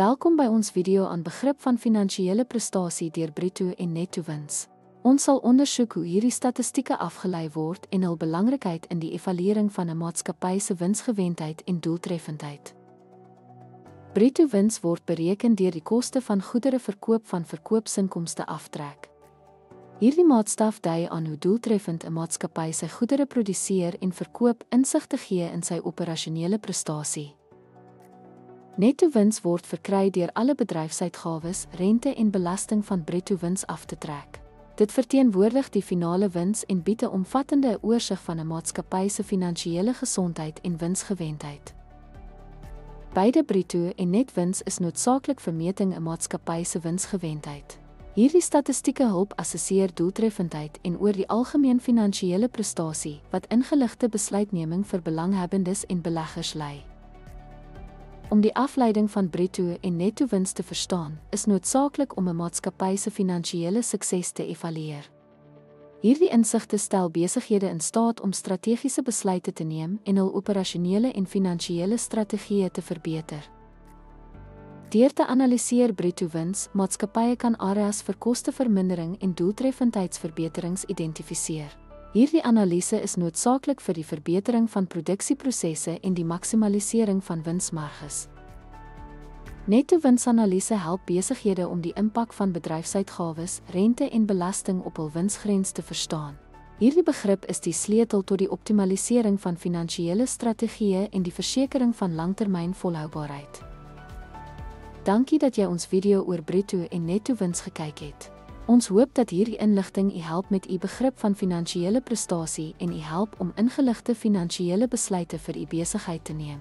Welkom by ons video aan begrip van finansiële prestasie deur bruto en netto wins. Ons sal ondersoek hoe hierdie statistieke afgelei word en hul belangrikheid in die evaluering van 'n maatskappy se winsgewendheid en doeltreffendheid. Bruto wins word bereken deur die koste van goedere verkoop van verkoopsinkomste aftrek. Hierdie maatstaf dui aan hoe doeltreffend 'n maatskappy sy goedere produseer en verkoop insig te gee in sy operasionele prestasie. Netto wins word verkry deur alle bedryfsuitgawes, rente en belasting van bruto wins af te trek. Dit verteenwoordig die finale wins en bied 'n omvattende oorsig van 'n maatskappy se finansiële gesondheid en winsgewendheid. Beide bruto en net wins is noodsaaklik vir meting 'n maatskappy se winsgewendheid. Hierdie statistieke hulp assesseer doeltreffendheid en oor die algemeen finansiële prestasie wat ingeligte besluitneming vir belanghebbendes en beleggers lei. Om die afleiding van bruto en netto wins te verstaan, is noodsaaklik om 'n maatskappy se finansiële sukses te evalueer. Hierdie insigte stel besighede in staat om strategiese besluite te neem en hul operasionele en finansiële strategieë te verbeter. Deur te analiseer bruto wins, maatskappye kan areas vir kostevermindering en doeltreffendheidsverbeterings identifiseer. Hierdie analise is noodsaaklik vir die verbetering van produksieprosesse en die maksimalisering van winsmarges. Netto winsanalise help besighede om die impak van bedryfsuitgawes, rente en belasting op hul winsgrens te verstaan. Hierdie begrip is die sleutel tot die optimalisering van finansiële strategieë en die versekering van langtermyn volhoubaarheid. Dankie dat jy ons video oor bruto en netto wins gekyk het. Ons hoop dat hierdie inligting u help met u begrip van finansiële prestasie en u help om ingeligte finansiële besluite vir u besigheid te neem.